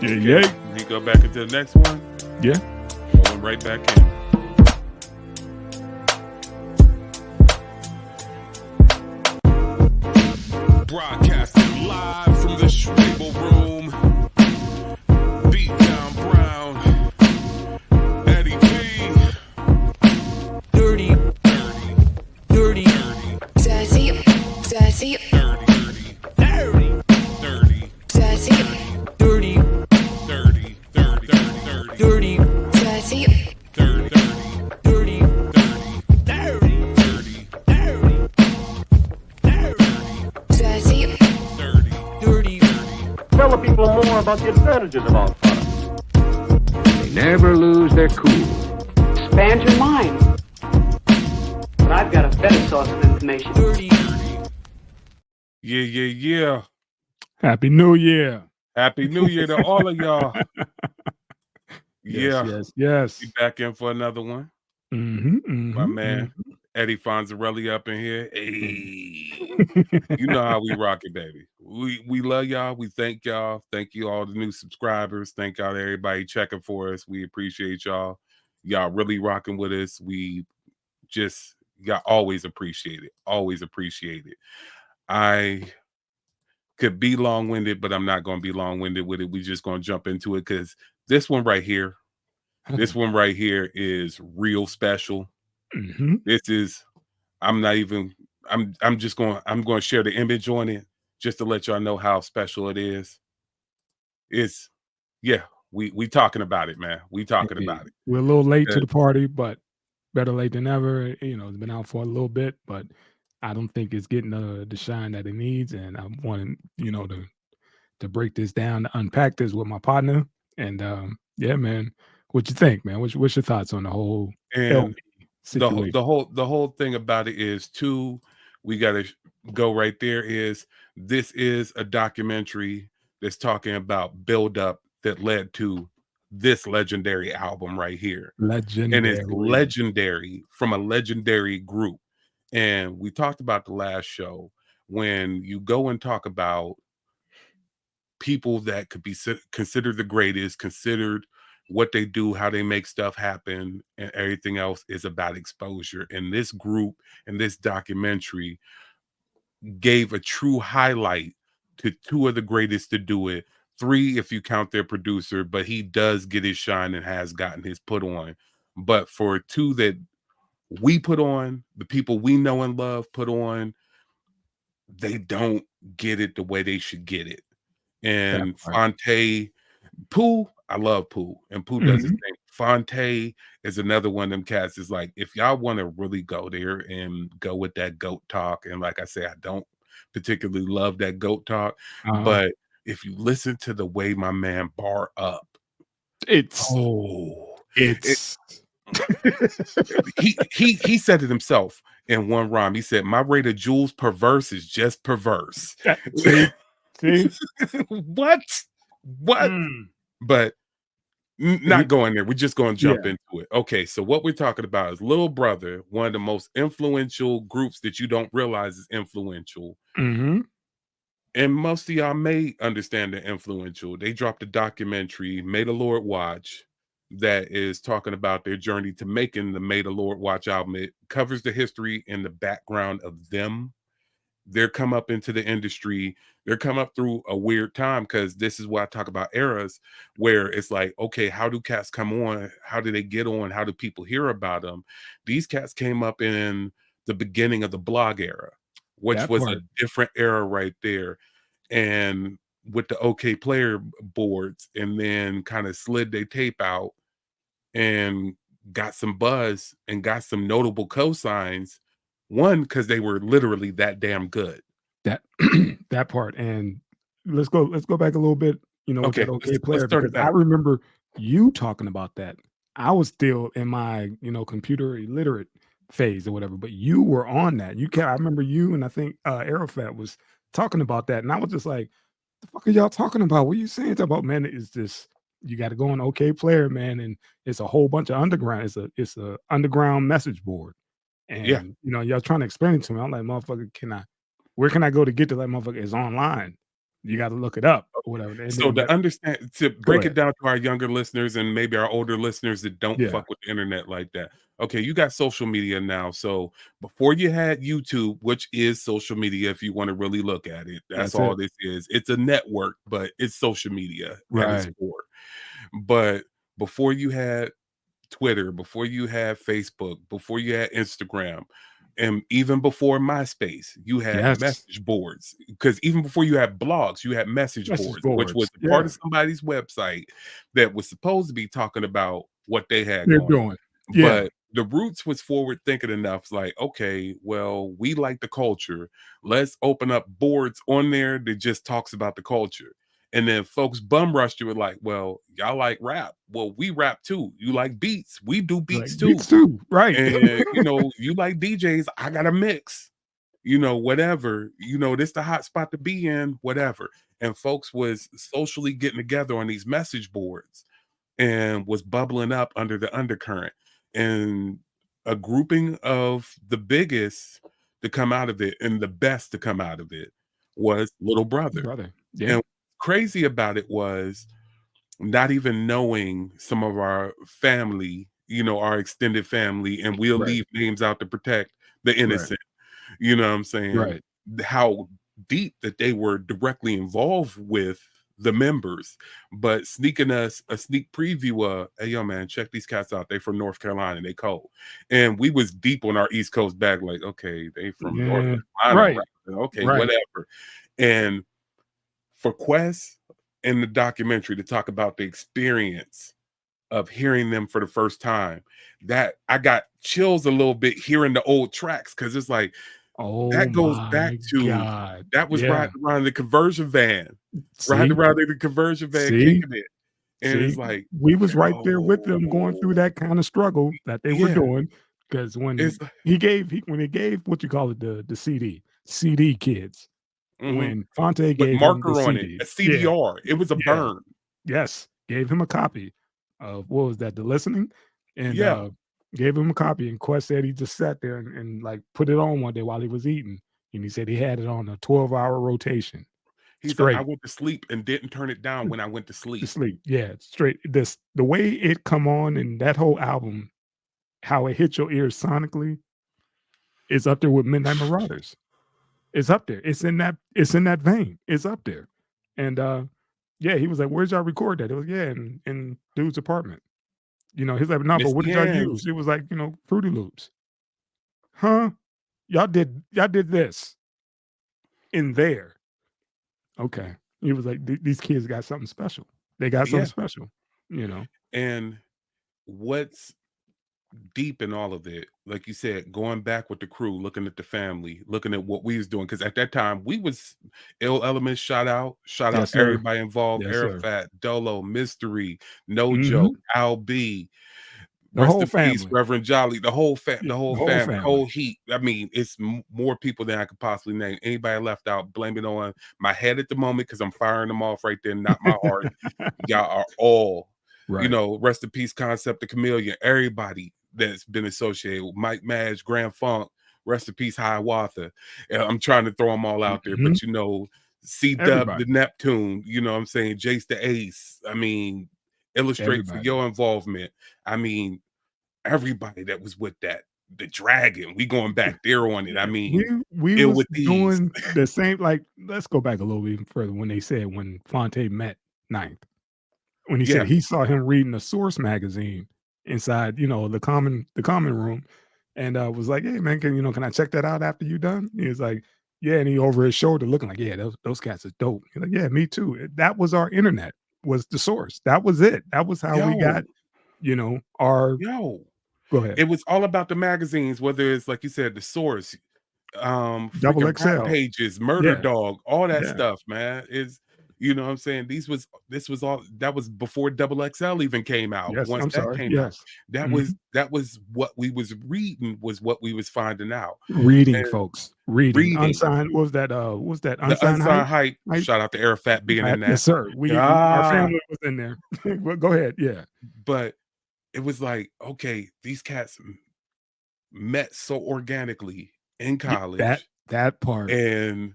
Yeah. We go back into the next one. Yeah. Rolling right back in. Broadcasting live from the Schwabel Room. Beat down Brown. Eddie B. Dirty. Dirty. Dirty. Dirty. Dirty. Dirty. Dirty. Dirty. Dirty. Dirty. Dirty. Dirty. Dirty. Dirty. Dirty. Dirty. Dirty. Dirty. Tell the people more about the advantages of our product. They never lose their cool. Expand your mind. But I've got a better source of information. Dirty. Yeah. Happy New Year. Happy New Year to all of y'all. Yeah. Yes. We back in for another one. My man, Eddie Fonzarelli up in here. Hey. You know how we rock it, baby. We love y'all. We thank y'all. Thank you all the new subscribers. Thank y'all to everybody checking for us. We appreciate y'all. Y'all really rocking with us. We just y'all always appreciate it. Always appreciate it. I could be long-winded, but I'm not going to be long-winded with it. We just going to jump into it because this one right here is real special. This is I'm going to share the image on it just to let y'all know how special it is. It's we talking about it, man. We talking about it. We're a little late to the party, but better late than never. You know, it's been out for a little bit, but I don't think it's getting the shine that it needs. And I'm wanting, to break this down, to unpack this with my partner. And yeah, man, what you think, man? What's your thoughts on the whole And situation? the whole thing about it is too, we got to go right there is this is a documentary that's talking about buildup that led to this legendary album right here. And it's legendary from a legendary group. And we talked about the last show when you go and talk about people that could be considered the greatest, considered what they do, how they make stuff happen, and everything else is about exposure. And this group and this documentary gave a true highlight to two of the greatest to do it. Three, if you count their producer, but he does get his shine and has gotten his put on. But for two that we put on, the people we know and love put on, they don't get it the way they should get it. And Fonte, Pooh, I love Pooh, and Pooh does his thing. Fonte is another one of them cats. Is like, if y'all want to really go there and go with that goat talk, and like I say, I don't particularly love that goat talk, but if you listen to the way my man bar up, he said it himself in one rhyme. He said, "My rate of Jules perverse is just perverse." See? What? But not going there. We're just going to jump into it. Okay, so what we're talking about is Little Brother, one of the most influential groups that you don't realize is influential. And most of y'all may understand they're influential. They dropped a documentary, May the Lord Watch, that is talking about their journey to making the May the Lord Watch album. It covers the history and the background of them. They're come up into the industry. They're come up through a weird time because this is what I talk about eras where it's like, okay, how do cats come on? How do they get on? How do people hear about them? These cats came up in the beginning of the blog era, which was a different era right there. And with the OK Player boards, and then kind of slid their tape out and got some buzz and got some notable cosigns. One, because they were literally that damn good. That part. And let's go back a little bit, with that OK Player, because I remember you talking about that. I was still in my, computer illiterate phase or whatever, but you were on that. I remember you and I think Arafat was talking about that, and I was just like, the fuck are y'all talking about? What are you saying about, man? Is this, you got to go on OK Player, man, and it's a whole bunch of underground. It's a underground message board. And y'all trying to explain it to me. I'm like, motherfucker, where can I go to get to that motherfucker? It's online. You got to look it up or whatever. And So then to that understand, to Go break it ahead. down to our younger listeners and maybe our older listeners that don't Yeah, fuck with the internet like that. Okay, you got social media now. So before you had YouTube, which is social media, if you want to really look at it, that's that's all it. this is. It's a network, but it's social media at its Right. core. But before you had Twitter, before you had Facebook, before you had Instagram, and even before MySpace, you had Yes. message boards. Because even before you had blogs, you had message Message boards, which was boards. a part Yeah. of somebody's website that was supposed to be talking about what they had They're going doing. on. Yeah. But the roots was forward thinking enough. It's like, okay, well, we like the culture. Let's open up boards on there that just talks about the culture. And then folks bum rushed you with like, well, y'all like rap. Well, we rap too. You like beats. We do beats Like too. beats too. Right. And you like DJs. I got a mix. Whatever. This the hot spot to be in, whatever. And folks was socially getting together on these message boards and was bubbling up under the undercurrent. And a grouping of the biggest to come out of it and the best to come out of it was Little Brother. Brother. Yeah. And crazy about it was not even knowing some of our family, our extended family, and we'll Right. leave names out to protect the Right. innocent. You know what I'm saying? Right. How deep that they were directly involved with the members, but sneaking us a sneak preview of, hey, yo, man, check these cats out. They from North Carolina. They cold. And we was deep on our East Coast bag, like, okay, they from North Yeah. Carolina. Right. Right? Okay, Right. whatever. And for Quest in the documentary to talk about the experience of hearing them for the first time, that I got chills a little bit hearing the old tracks because it's like Oh that goes back my to God. that was Yeah. riding around the conversion van, riding See? around in the conversion van, See? kicking it, and it's See? like, We was right there with them going through yo, that kind of struggle that they were yeah, doing. Because when it's when he gave what you call it, the CD kids, mhm, when Fonte with gave him the marker on it, CD. a Yeah. CDR. It was a Yeah. burn. Yes, gave him a copy of what was that? The Listening, and Yeah, gave him a copy. And Quest said he just sat there and like put it on one day while he was eating, and he said he had it on a 12-hour rotation, he's like, I straight went to sleep and didn't turn it down when I went to to sleep. sleep. Yeah, straight. The way it come on and that whole album, how it hit your ears sonically, is up there with Midnight Marauders. It's up there. It's in that vein. It's up there. And yeah, he was like, "Where'd y'all record that?" It was yeah, in dude's apartment. He's like, "No, but what Missy did y'all Ann's. use?" It was like, Fruity Loops. Huh? Y'all did this in there. Okay. He was like, These kids got something special. They got something Yeah, special." You know? and what's deep in all of it, like you said, going back with the crew, looking at the family, looking at what we was doing, because at that time we was ill elements, shout out Yes, sir. everybody involved, Yes, sir. Arafat, Dolo, Mystery, No Joke, Mhm. Al B, The rest whole in peace, family. Reverend Jolly, Yeah, the whole the whole fam, family. Cold Heat. I mean, it's more people than I could possibly name. Anybody left out, blame it on my head at the moment because I'm firing them off right there, not my heart. Y'all are all, Right. rest in peace, Concept the Chameleon, everybody that's been associated with Mike Madge, Grand Funk, rest in peace, Hiawatha. And I'm trying to throw them all out there, Mhm. but C Dub the Everybody. Neptune, what I'm saying, Jace the Ace. I mean, illustrate for Everybody. your involvement. I mean, everybody that was with that, the dragon, we going back there on it. I Yeah, we mean, we ill was with these. doing the same like, let's go back a little bit even further when they said when Fonte met Ninth. When he said Yeah, he saw him reading a Source magazine inside, the common room, and, was like, "Hey, man, can I check that out after you done?" He was like, "Yeah," and he over his shoulder looking like, "Yeah, those cats are dope." He's like, "Yeah, me too." That was our internet, was the Source. That was it. That was how we yo, got, our yo. Go ahead. It was all about the magazines, whether it's like you said, the source, Double freaking rap XL. pages, Murder Yeah, Dog, all that yeah. stuff, man. Is what I'm saying? This was all that was before Double XL even came out. Yes, Once I'm that sorry. came out, Yes. Mhm. that was what we was reading, was what we was finding out. Reading, And folks, reading. reading. Unsigned what was that The unsigned hype? unsigned hype, Hype? shout out to Arafat being in Yes, that. sir. Our Ah, family was in there. Well, go ahead. Yeah. but it was like, okay, these cats met so organically in That college that part. and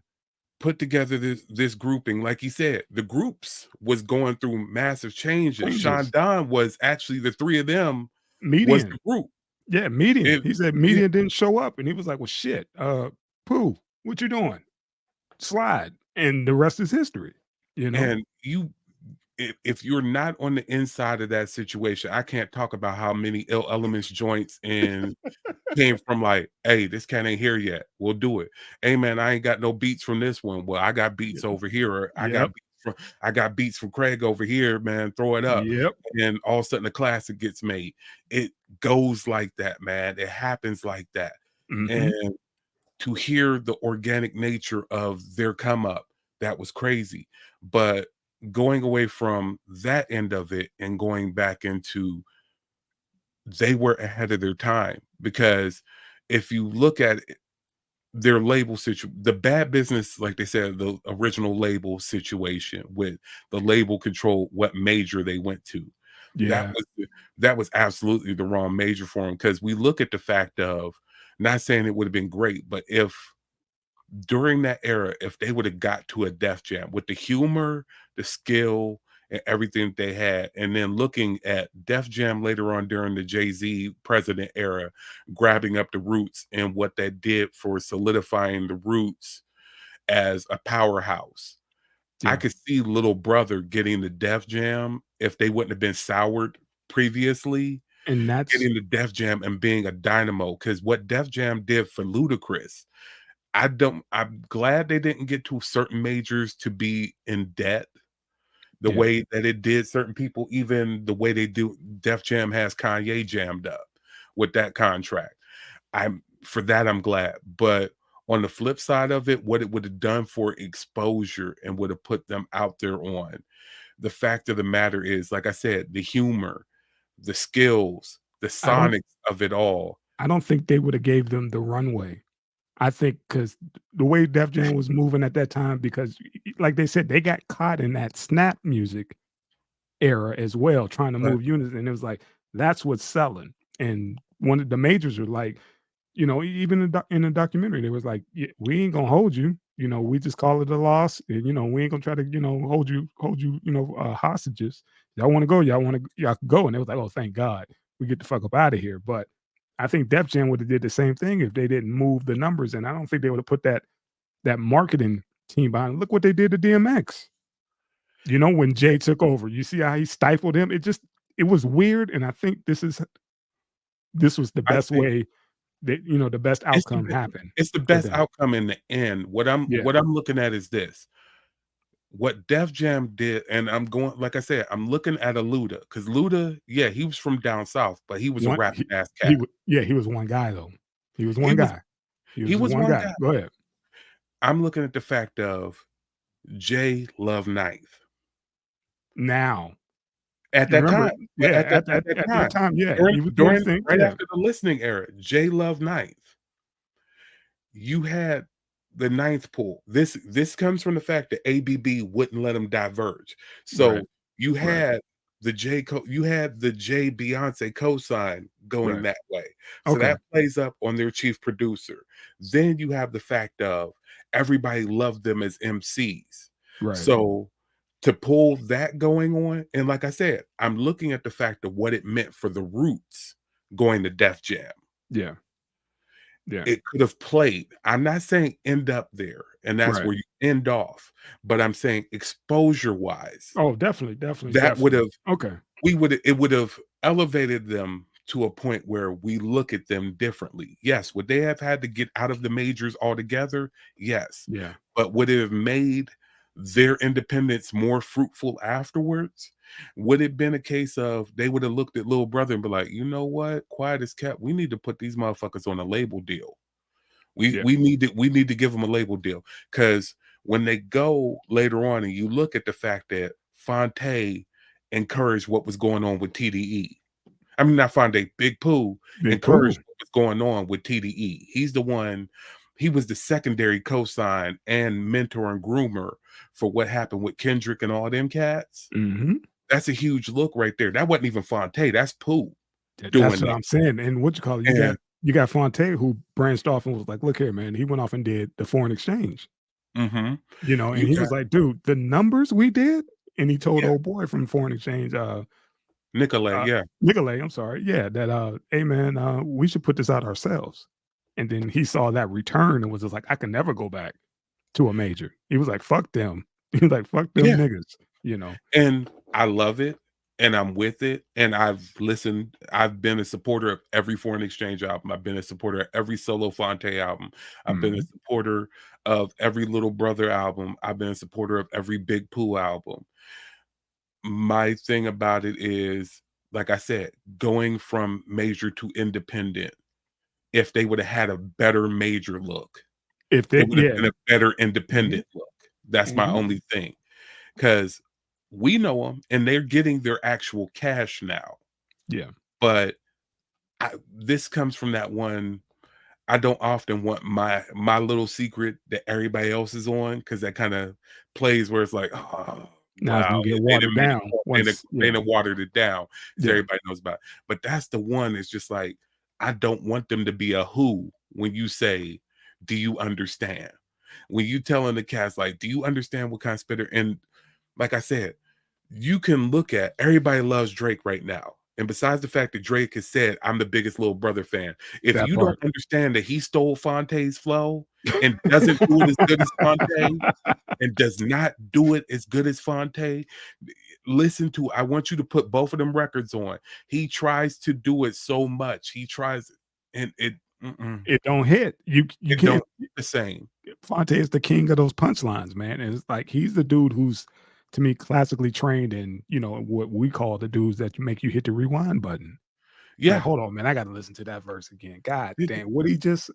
put together this grouping. Like he said, the groups was going through massive changes. Sean Don was actually the three of them was the Median. group. Yeah, Median. It, He said yeah, Median didn't show up, and he was like, "Well, shit, Pooh, what you doing? Slide." And the rest is history, you know? and you if you're not on the inside of that situation, I can't talk about how many ill elements joints and came from like, hey, this cat ain't here yet. We'll do it. Hey man, I ain't got no beats from this one. Well, I got beats Yep. over here. Or Yep. I got beats from Craig over here, man. Throw it up. Yep. And all of a sudden a classic gets made. It goes like that, man. It happens like that. Mhm. And to hear the organic nature of their come up, that was crazy. But going away from that end of it and going back into they were ahead of their time, because if you look at it, their label situation, the bad business, like they said, the original label situation with the label control what major they went to, that Yeah. was that was absolutely the wrong major for them. Because we look at the fact of, not saying it would have been great, but if during that era, if they would have got to a Def Jam with the humor, the skill, and everything they had, and then looking at Def Jam later on during the Jay-Z president era, grabbing up the Roots and what that did for solidifying the Roots as a powerhouse. I Yeah. could see Little Brother getting the Def Jam if they wouldn't have been soured previously, And that's getting the Def Jam and being a dynamo. Because what Def Jam did for Ludacris, I'm glad they didn't get to certain majors to be in debt the yeah. way that it did certain people, even the way they do Def Jam has Kanye jammed up with that contract. I'm for that I'm glad. But on the flip side of it, what it would have done for exposure and would have put them out there on, the fact of the matter is, like I said, the humor, the skills, the I don't sonics of it all. I don't think they would have gave them the runway. I think because the way Def Jam was moving at that time, because like they said, they got caught in that snap music era as well, trying to But move units, and it was like, that's what's selling. And one of the majors are like, even in the documentary, they was like, "Yeah, we ain't gonna hold you. We just call it a loss. And, we ain't gonna try to, hold you, hostages. Y'all want to go? Y'all can go." And they was like, "Oh, thank God, we get the fuck up out of here." But I think Def Jam would have did the same thing if they didn't move the numbers, and I don't think they would have put that marketing team behind. Look what they did to DMX. When Jay took over, you see how he stifled him. It was weird, and I think this was the I best think way that the best It's outcome the happened it's the for best them. outcome in the end. Yeah. What I'm looking at is this. What Def Jam did, and I'm going, like I said, I'm looking at a Luda, because Luda, yeah, he was from down south, but he was a One rapping ass he cat. yeah, he was one guy though. He was He one was guy. He was he just was one one guy. guy. Go ahead. I'm looking at the fact of Jay loved Ninth Now, at you that remember, time. But yeah, at that at time, that time, yeah, during he was doing his during thing, right yeah. after the listening era, Jay loved Ninth. You had the ninth pool. This comes from the fact that ABB wouldn't let him diverge. Right, So you right, had you had the J Beyonce cosign going right. that way. So Okay, that plays up on their chief producer. Then you have the fact of everybody loved them as MCs. right. So to pull that going on, and like I said, I'm looking at the fact of what it meant for the Roots going to Def Jam. Yeah, yeah. It could have played. I'm not saying end up there, and that's Right. where you end off, but I'm saying exposure-wise, Oh, definitely, definitely, that would definitely. have Okay. it would have elevated them to a point where we look at them differently. Yes, would they have had to get out of the majors altogether? Yes. Yeah. But would it have made their independence more fruitful afterwards? Would it been a case of they would have looked at little brother and be like, you know what? Quiet as kept. We need to put these motherfuckers on a label deal. Yeah. We need to give them a label deal, because when they go later on and you look at the fact that Fonte encouraged what was going on with TDE. I mean, not Fonte, Big Pooh Big Pooh. encouraged what was going on with TDE. He's the one, he was the secondary cosign and mentor and groomer for what happened with Kendrick and all them cats. Mhm. That's a huge look right there. That wasn't even Fonte, that's Pooh That's doing what that. I'm saying, and what you call it, And you got Fonte who branched off and was like, "Look here, man." He went off and did the foreign exchange. Mm-hmm. You know, and You he got was like, "Dude, the numbers we did," and he told yeah, old boy from Foreign Exchange, Nicolay, yeah. Nicolay, I'm sorry, yeah, that, "Hey, man, we should put this out ourselves." And then he saw that return and was just like, "I can never go back to a major." He was like, "Fuck them." He was like, "Fuck them Yeah. niggas," you know? And I love it, and I'm with it, and I've been a supporter of every Foreign Exchange album, I've been a supporter of every solo Fonte album, I've been a Mhm. supporter of every Little Brother album, I've been a supporter of every Big Pooh album. My thing about it is, like I said, going from major to independent, if they woulda had a better major look, If it they would have yeah. been a better Mhm, independent look. That's my mhm. only thing. 'Cause we know them and they're getting their actual cash now. Yeah. But this comes from that one. I don't often want my little secret that everybody else is on because that kind of plays where it's like, oh Now it's wow, gonna get they watered done made down it, once they yeah, done watered it down so yeah, everybody knows about it. But that's the one that's just like, I don't want them to be a who when you say, do you understand? When you telling the cats like, do you understand what kind of spitter? And like I said, you can look at everybody loves Drake right now. And besides the fact that Drake has said, I'm the biggest Little Brother fan, if that you don't part. understand that he stole Fonte's flow and doesn't do it as good as Fonte and does not do it as good as Fonte, listen to, I want you to put both of them records on. He tries to do it so much. He tries and It don't hit. You it don't can't hit the same. Fonte is the king of those punchlines, man, and it's like he's the dude who's, to me, classically trained in, you know, what we call the dudes that make you hit the rewind button. Like, Yeah. "Hold on, man, I gotta listen to that verse again. God damn, what he just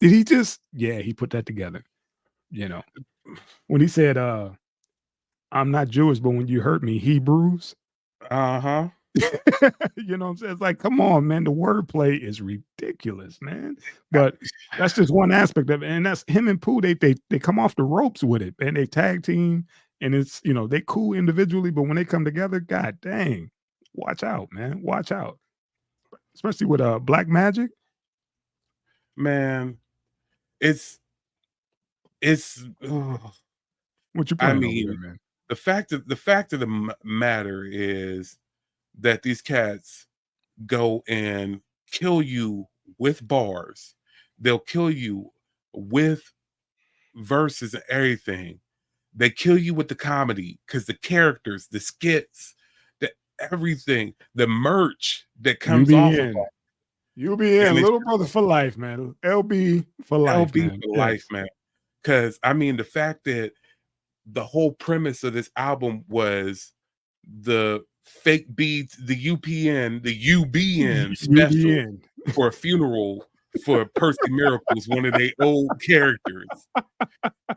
did he just" Yeah, he put that together, you know? When he said, "I'm not Jewish, but when you hurt me, Hebrews." Uh-huh. You know what I'm saying? It's like, come on, man. The wordplay is ridiculous, man. But that's just one aspect of it. And that's him and Pooh, they come off the ropes with it, and they tag team, and it's you know, they cool individually, but when they come together, god dang, watch out, man. Watch out. Especially with Black Magic. Man, it's ugh. What you I playing over there, mean, man? the fact of the matter is that these cats go and kill you with bars. They'll kill you with verses and everything. They kill you with the comedy because the characters, the skits, the everything, the merch that You comes be off of in. that. You be And in. it's Little brother for life, man. LB for life, LB man. for life, Yes. man. Because I mean, the fact that the whole premise of this album was the fake beats, the UPN, the UBN You be special in. for a funeral for Percy Miracles, one of their old characters.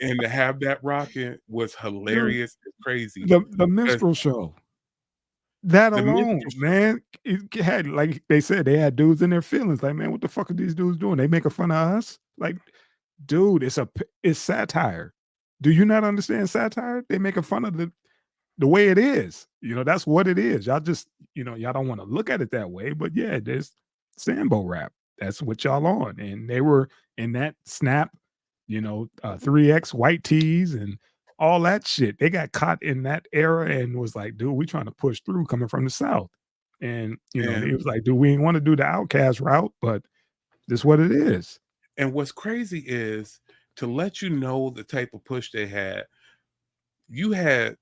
And to have that rocking was Dude, hilarious and crazy. the Because minstrel show. That the alone, minstrel show, man, it had like they said, they had dudes in their feelings. Like, man, what the fuck are these dudes doing? They making fun of us? Like, dude, it's satire. Do you not understand satire? They making fun of the way it is. You know, that's what it is. Y'all just, you know, y'all don't want to look at it that way, but yeah, there's Sambo rap. That's what y'all on. And they were in that snap, you know, 3X white tees and all that shit. They got caught in that era and was like, dude, we trying to push through coming from the South. And, you know, they and was like, dude, we ain't want to do the outcast route, but this what it is. what's crazy is to let you know the type of push they had. You had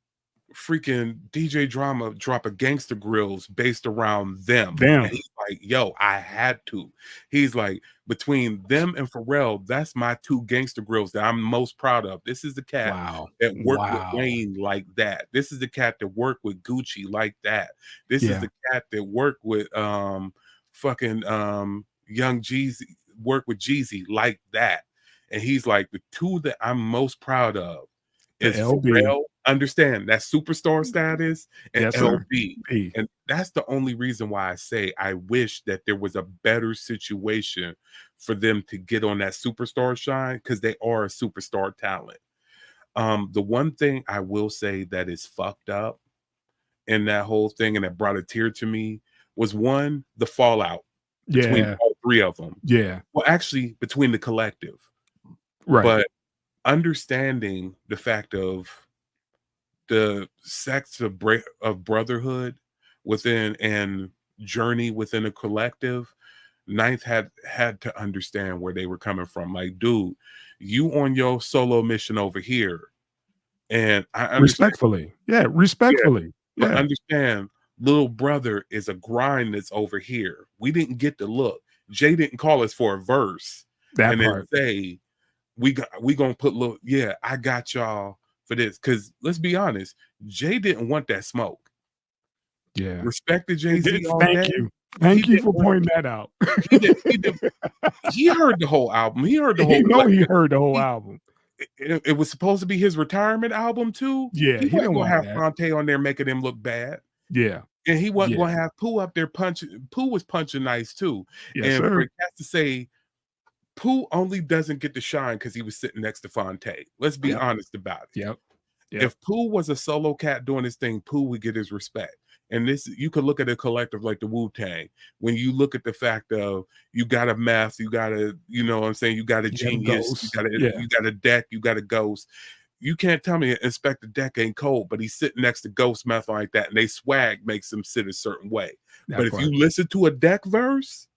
freaking DJ Drama drop a Gangster Grills based around them. And Them. he's like, yo, I had to. He's like, between them and Pharrell, that's my two Gangster Grills that I'm most proud of. This is the cat Wow. that worked with Wow. Wayne like that. This is the cat that worked with Gucci like that. This is Yeah. the cat that worked with fucking Young Jeezy, worked with Jeezy like that. And he's like, the two that I'm most proud of The is LB. Pharrell, understand that superstar status, and Yes, sir. LB. B. And that's the only reason why I say I wish that there was a better situation for them to get on that superstar shine because they are a superstar talent. The one thing I will say that is fucked up in that whole thing and that brought a tear to me was one, the fallout between Yeah. all three of them. Yeah. Well, actually, between the collective. Right. But understanding the fact of the sex of brotherhood within and journey within a collective. Ninth had to understand where they were coming from. Like, dude, you on your solo mission over here, and I understand. Respectfully. Yeah, Yeah, respectfully. but Yeah, understand, little brother is a grind that's over here. We didn't get to look. Jay didn't call us for a verse that and then part. say we gonna put little. Yeah, I got y'all for this. Because let's be honest, Jay didn't want that smoke. Yeah. Respected Jay-Z all Thank day. you. He Thank you didn't for want. pointing that out. He did. He heard the whole album. He heard the He whole know he collective. heard the whole album. It was supposed to be his retirement album too. Yeah, He he wasn't didn't gonna want have that. Fonte on there making him look bad. Yeah. And he wasn't Yeah. gonna have Pooh up there punching. Pooh was punching nice too. Yes, And for sir. it has to say, Pooh only doesn't get to shine because he was sitting next to Fonte. Let's be Yep. honest about it. Yep. Yep. If Pooh was a solo cat doing his thing, Pooh would get his respect. And this, you could look at a collective like the Wu-Tang. When you look at the fact of you got a meth, you got a, you know what I'm saying, you got a genius, you got a deck, you got a ghost. You can't tell me Inspector Deck ain't cold, but he's sitting next to Ghost Meth like that, and they swag makes him sit a certain way. But if you listen to a Deck verse,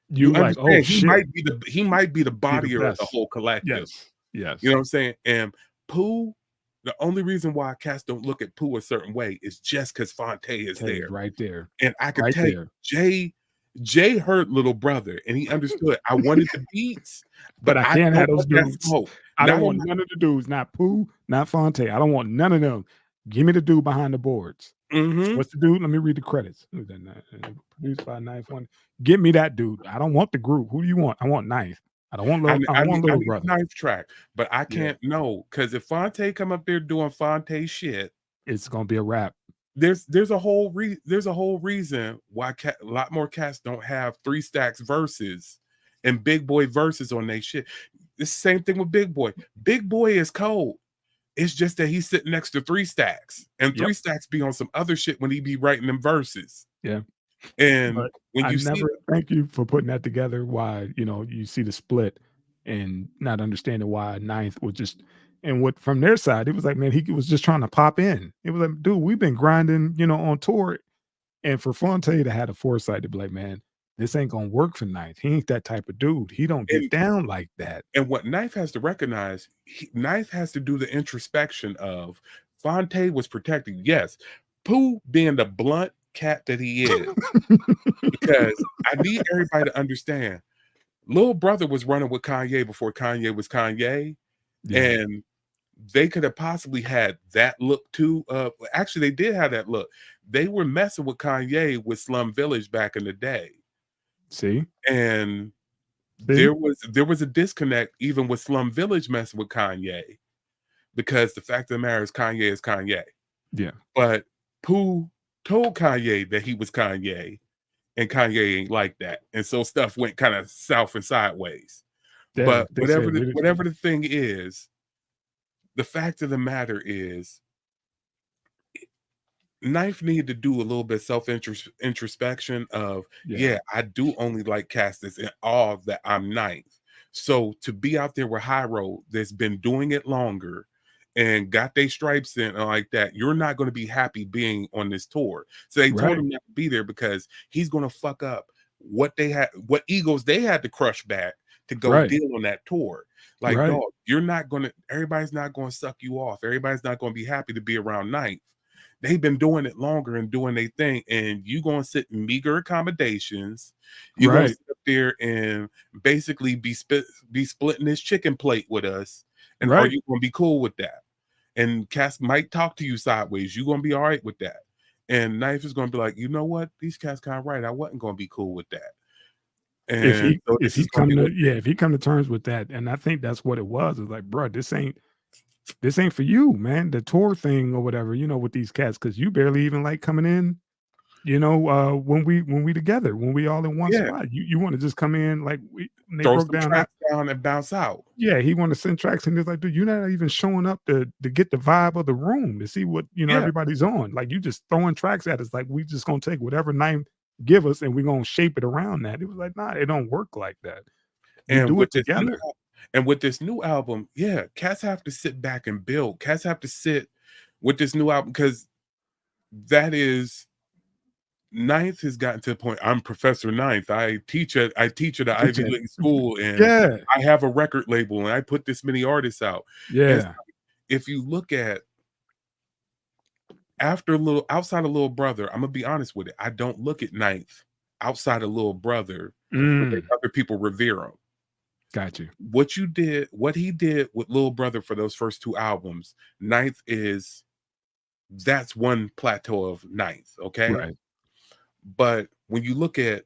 you like, understand oh shit, he might be the bodier of the whole collective. Yes. Yes. You know what I'm saying? And Pooh, the only reason why cats don't look at Pooh a certain way is just because Fonte is there. Right there. And I can tell you, Jay heard Little Brother and he understood I wanted the beats, but I can't have those dudes. Smoke. I don't want none of the dudes, not Pooh, not Fonte. I don't want none of them. Give me the dude behind the boards. What's the dude? Let me read the credits. Produced by Ninth One. Give me that dude. I don't want the group. Who do you want? I want Ninth. I don't want Little Brother. Ninth track, but I can't know because if Fonte come up there doing Fonte shit, it's gonna be a wrap. There's a whole reason why a lot more cats don't have 3 stacks verses and Big Boy verses on their shit. It's the same thing with Big Boy. Big Boy is cold. It's just that he's sitting next to 3 stacks, and 3 stacks be on some other shit when he be writing them verses. Yeah. And when you see, thank you for putting that together. Why, you see the split and not understanding why Ninth was just, and what from their side, it was like, man, he was just trying to pop in. It was like, dude, we've been grinding, on tour. And for Fonte to have the foresight to be like, man, this ain't gonna work for Ninth. He ain't that type of dude. He don't get down like that. And what Ninth has to recognize, Ninth has to do the introspection of Fonte was protecting. Yes, Pooh being the blunt cat that he is, because I need everybody to understand. Little Brother was running with Kanye before Kanye was Kanye, and they could have possibly had that look too. Actually, they did have that look. They were messing with Kanye with Slum Village back in the day. See, and there was a disconnect even with Slum Village messing with Kanye, because the fact of the matter is Kanye. Yeah, but Pooh told Kanye that he was Kanye, and Kanye ain't like that, and so stuff went kind of south and sideways. But whatever the thing is, the fact of the matter is, Knife needed to do a little bit introspection of, I do only like cats that's in awe that I'm Ninth. So to be out there with High Road that's been doing it longer and got their stripes in and like that, you're not going to be happy being on this tour. So they told him not to be there because he's going to fuck up what egos they had to crush back to go deal on that tour. Like, dog, everybody's not going to suck you off. Everybody's not going to be happy to be around Ninth. They've been doing it longer and doing their thing, and you gonna sit in meager accommodations. You're gonna sit up there and basically be splitting this chicken plate with us, and are you gonna be cool with that? And Cass might talk to you sideways. You gonna be all right with that? And Knife is gonna be like, you know what? These cats kind of right. I wasn't gonna be cool with that. And if he come to terms with that, and I think that's what it was. It's like, bro, this ain't for you, man. The tour thing or whatever, with these cats, because you barely even like coming in, when we together, when we all in one spot. You want to just come in like they throw broke some tracks down and bounce out. Yeah, he want to send tracks, and it's like, dude, you're not even showing up to get the vibe of the room, to see what everybody's on. Like, you just throwing tracks at us. Like, we just gonna take whatever name give us and we're gonna shape it around that. It was like, nah, it don't work like that. We do it together. And with this new album, yeah, cats have to sit back and build. Cats have to sit with this new album because that is Ninth has gotten to the point. I'm Professor Ninth. I teach at an Ivy League school, and Yeah. I have a record label, and I put this many artists out. And Yeah. if you look at outside of Little Brother, I'm gonna be honest with it. I don't look at Ninth outside of Little Brother the way other people revere him. Got you. What he did with Little Brother for those first two albums, Ninth that's one plateau of Ninth, okay? Right. But when you look at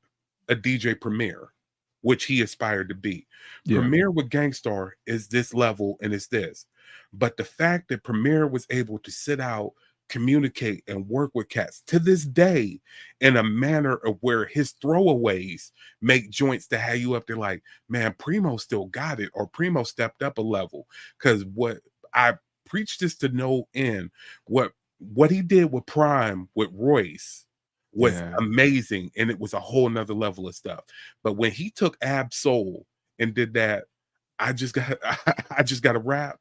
a DJ Premier, which he aspired to be, Yeah. Premier with Gangstar is this level and it's this. But the fact that Premier was able to sit out, communicate, and work with cats to this day in a manner of where his throwaways make joints to have you up there like, man, Primo still got it, or Primo stepped up a level. Because what I preached this to no end, what he did with Prime with Royce was amazing, and it was a whole nother level of stuff. But when he took Ab Soul and did that, I just got to rap,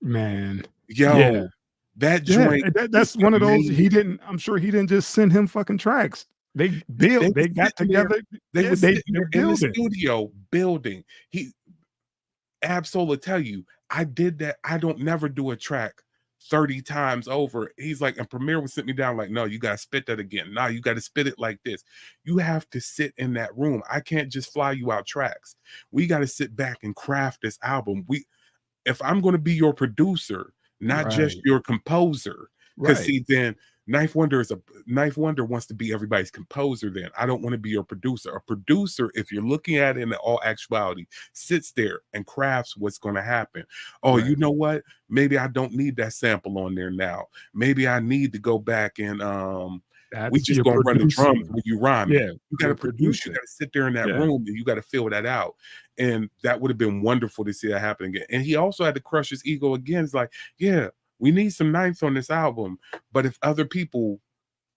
man. yo. That joint, that's one of those. I'm sure he didn't just send him fucking tracks. They got together. They were in the studio building. Ab Soul will tell you, I did that. I don't never do a track 30 times over. He's like, and Premier would sit me down like, no, you gotta spit that again. No, you gotta spit it like this. You have to sit in that room. I can't just fly you out tracks. We gotta sit back and craft this album. If I'm gonna be your producer, not just your composer, because see, then Knife Wonder wants to be everybody's composer. Then I don't want to be your producer. A producer, if you're looking at it in all actuality, sits there and crafts what's going to happen. Oh, you know what? Maybe I don't need that sample on there now. Maybe I need to go back and we just gonna run the drums when you rhyme. Yeah, you got to produce. You got to sit there in that room and you got to fill that out. And that would have been wonderful to see that happen again. And he also had to crush his ego again. It's like, yeah, we need some Ninth on this album, but if other people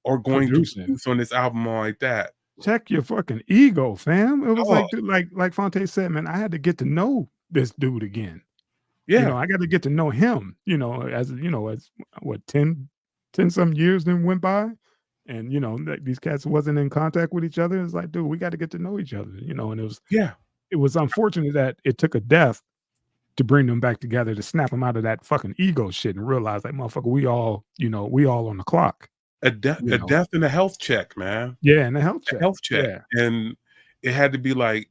are going to produce on this album like that, check your fucking ego, fam. It was like Fonte said, man, I had to get to know this dude again. Yeah, you know, I got to get to know him. As what 10 some years then went by, and these cats wasn't in contact with each other. It's like, dude, we got to get to know each other. And it was unfortunate that it took a death to bring them back together, to snap them out of that fucking ego shit and realize, like, motherfucker, we all on the clock. A death and a health check, man. Yeah, and a health check. Yeah. And it had to be like,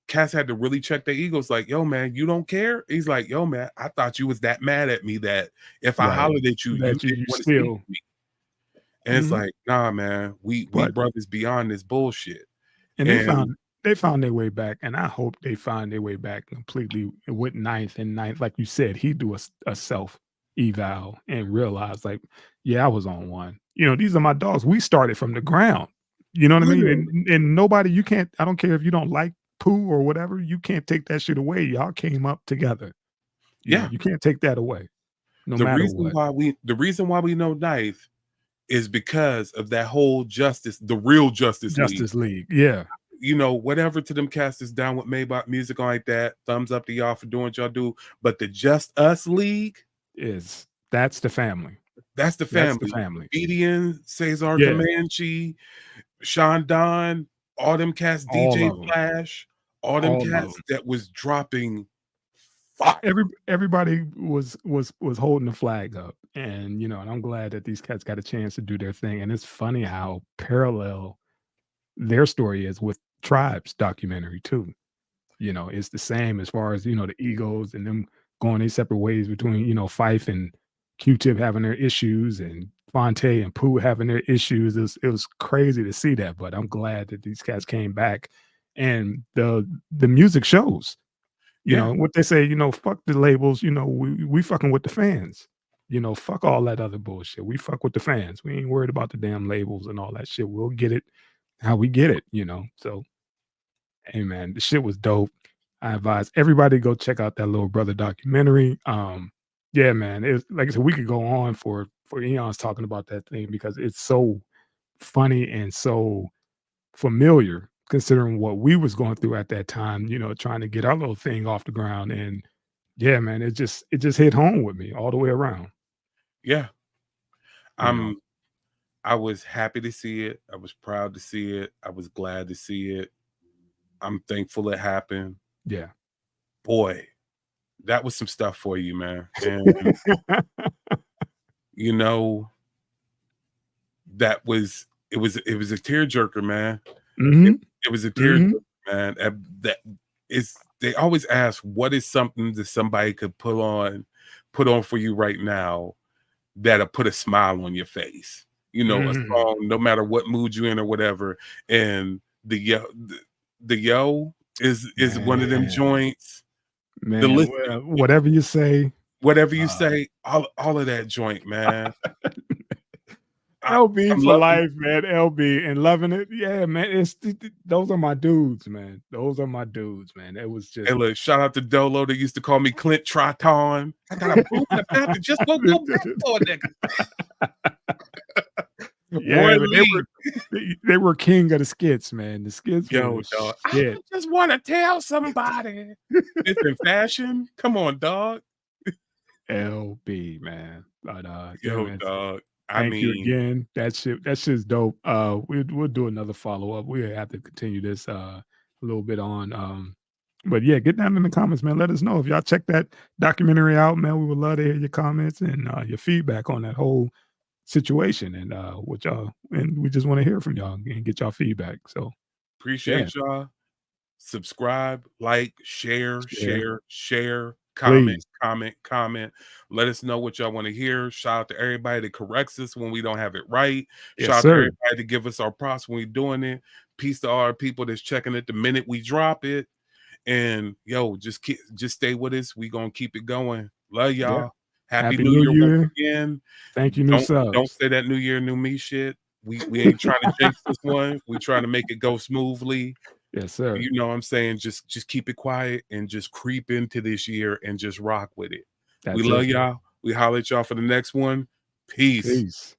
cats had to really check their egos. Like, yo, man, you don't care. He's like, yo, man, I thought you was that mad at me that if I hollered at you, you didn't want to speak to me. And it's like, nah, man, we brothers beyond this bullshit. And they found their way back, and I hope they find their way back completely with Ninth. And Ninth, like you said, he do a self eval and realize, like, yeah, I was on one. These are my dogs. We started from the ground. You know what I mean? And nobody, you can't. I don't care if you don't like Pooh or whatever. You can't take that shit away. Y'all came up together. You can't take that away. No matter what. The reason why we know Ninth is because of that whole the real Justice League. Yeah. Whatever to them cats is down with Maybach music like that. Thumbs up to y'all for doing what y'all do. But the Just Us League that's the family. That's the family. Edian, Cesar Comanche, Sean Don, all them cats, DJ Flash, all them cats that was dropping fire. Everybody was holding the flag up. And and I'm glad that these cats got a chance to do their thing. And it's funny how parallel their story is with Tribe's documentary too. It's the same as far as the egos and them going their separate ways between Fife and Q-Tip having their issues and Fonte and Pooh having their issues. It was crazy to see that, but I'm glad that these cats came back, and the music shows. What they say, fuck the labels, we fucking with the fans. Fuck all that other bullshit. We fuck with the fans. We ain't worried about the damn labels and all that shit. We'll get it how we get it, So, hey man, the shit was dope. I advise everybody to go check out that Little Brother documentary. Yeah, man, it's like I said, we could go on for eons talking about that thing because it's so funny and so familiar considering what we was going through at that time, trying to get our little thing off the ground. And yeah, man, it just hit home with me all the way around. Yeah. You know. I was happy to see it. I was proud to see it. I was glad to see it. I'm thankful it happened. Yeah. Boy, that was some stuff for you, man. And you know, it was a tearjerker, man. Mhm. It was a Mhm. tearjerker, man. That is, they always ask, what is something that somebody could put on for you right now that'll put a smile on your face? A Mhm. song, no matter what mood you're in or whatever. And the yo is one of them Man. joints. The Man, list, well, whatever you say, whatever you uh say, all of that joint, man. LB I'm for loving. life, man. LB and loving it. Yeah, man. Those are my dudes, man. Those are my dudes, man. It was Hey, just look, shout out to Dolo. They used to call me Clint Triton. I got a boot and a pap that just won't go back for a nigga. Roy yeah, but Lee. they were king of the skits, man. The skits were Yo, the dog. I shit. just want to tell somebody. It's in fashion. Come on, dog. LB, man. But yeah, Yo, man. dog. I Thank you mean, again. That shit's dope. We'll do another follow-up. We'll have to continue this a little bit on. But yeah, get down in the comments, man. Let us know if y'all check that documentary out, man. We would love to hear your comments and your feedback on that whole situation and what y'all, and we just want to hear from y'all and get y'all feedback. So yeah, appreciate y'all. Subscribe, like, share, share, comment, please. comment, comment. Let us know what y'all want to hear. Shout out to everybody that corrects us when we don't have it right. Yes, Shout out to sir. everybody to give us our props when we're doing it. Peace to all our people that's checking it the minute we drop it. And yo, just stay with us. We gonna keep it going. Love Yeah. y'all. Happy Happy New New Year once Year. again. Thank you, new Don't subs. say that New Year, new me shit. We ain't trying to jinx this one. We trying to make it go smoothly. Yes, sir. You know what I'm saying? Just keep it quiet and just creep into this year and just rock with it. We That's love it. y'all. We holler at y'all for the next one. Peace. Peace.